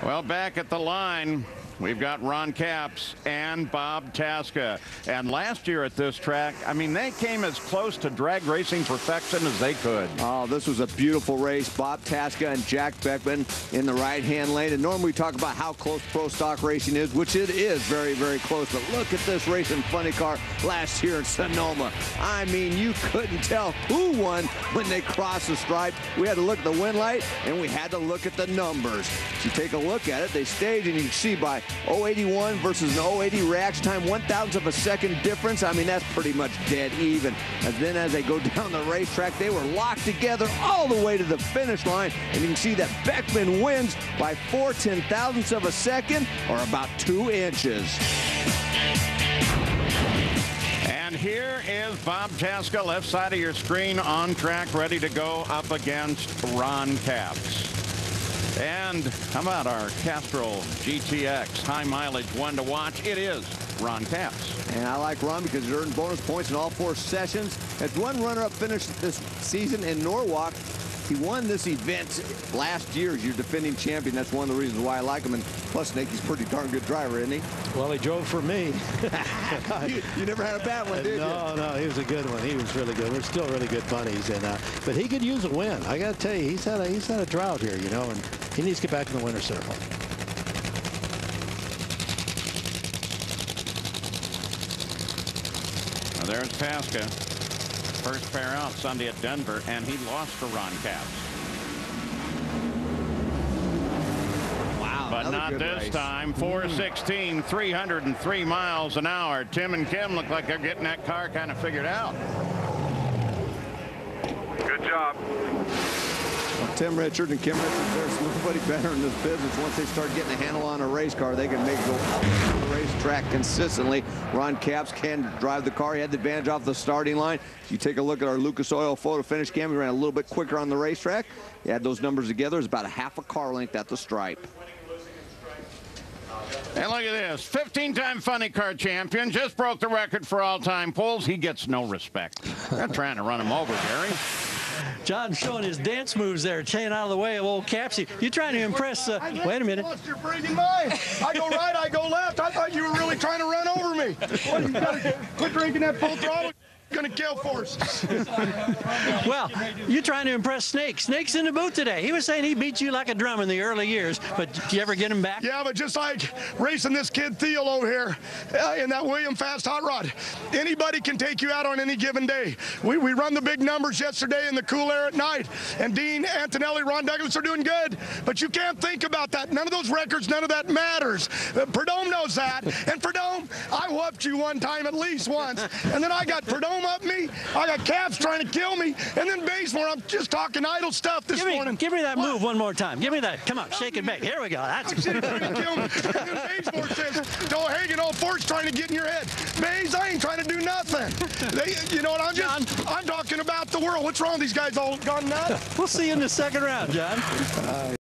Well, back at the line, we've got Ron Capps and Bob Tasca. And last year at this track, I mean, they came as close to drag racing perfection as they could. Oh, this was a beautiful race. Bob Tasca and Jack Beckman in the right-hand lane. And normally we talk about how close pro stock racing is, which it is very, very close. But look at this race in funny car last year in Sonoma. I mean, you couldn't tell who won when they crossed the stripe. We had to look at the win light, and we had to look at the numbers. If you take a look at it, they staged, and you can see by 081 versus an 080 reaction time, 1,000th of a second difference. I mean, that's pretty much dead even. And then as they go down the racetrack, they were locked together all the way to the finish line. And you can see that Beckman wins by 4/10,000ths of a second, or about 2 inches. And here is Bob Tasca, left side of your screen, on track, ready to go up against Ron Capps. And how about our Castrol GTX high mileage one to watch? It is Ron Capps. And I like Ron because he earned bonus points in all 4 sessions. As one runner-up finished this season in Norwalk, he won this event last year as your defending champion. That's one of the reasons why I like him. And plus, Nick, he's a pretty darn good driver, isn't he? Well, he drove for me. you never had a bad one, did you? No, he was a good one. He was really good. We're still really good buddies, and but he could use a win. I got to tell you, he's had a drought here, you know, and he needs to get back in the winner's circle. Now there's Tasca. First pair out Sunday at Denver, and he lost to Ron Capps. Wow, but not this race. time. 416, 303 miles an hour. Tim and Kim look like they're getting that car kind of figured out. Good job. Well, Tim Richards and Kim Richards, there's nobody better in this business. Once they start getting a handle on a race car, they can make it go up the racetrack consistently. Ron Capps can drive the car. He had the advantage off the starting line. If you take a look at our Lucas Oil photo finish cam, he ran a little bit quicker on the racetrack. You add those numbers together, it's about a half a car length at the stripe. And look at this, 15-time funny car champion, just broke the record for all-time pulls. He gets no respect. They're trying to run him over, Gary. John's showing his dance moves there, staying out of the way of old Capsy. You trying to impress, wait a minute. You're breathing mine. I go right, I go left. I thought you were really trying to run over me. Well, you gotta quit drinking that full throttle. Gonna kill for us. Well, you're trying to impress Snake. Snake's in the booth today. He was saying he beat you like a drum in the early years, but did you ever get him back? Yeah, but just like racing this kid Theo over here in that William Fast Hot Rod, anybody can take you out on any given day. We run the big numbers yesterday in the cool air at night, and Dean, Antonelli, Ron Douglas are doing good, but you can't think about that. None of those records, none of that matters. Perdome knows that, and Perdome, I whooped you one time at least once, and then I got Perdome up me, I got Capps trying to kill me, and then Bazemore, I'm just talking idle stuff this morning. Give me that move one more time. Give me that. Come on, shake it back. Here we go. That's I'm trying to kill me. And then Bazemore says, no, Hagen, all four's trying to get in your head. Baze, I ain't trying to do nothing. You know what, I'm talking about the world. What's wrong? These guys all gone nuts? We'll see you in the second round, John.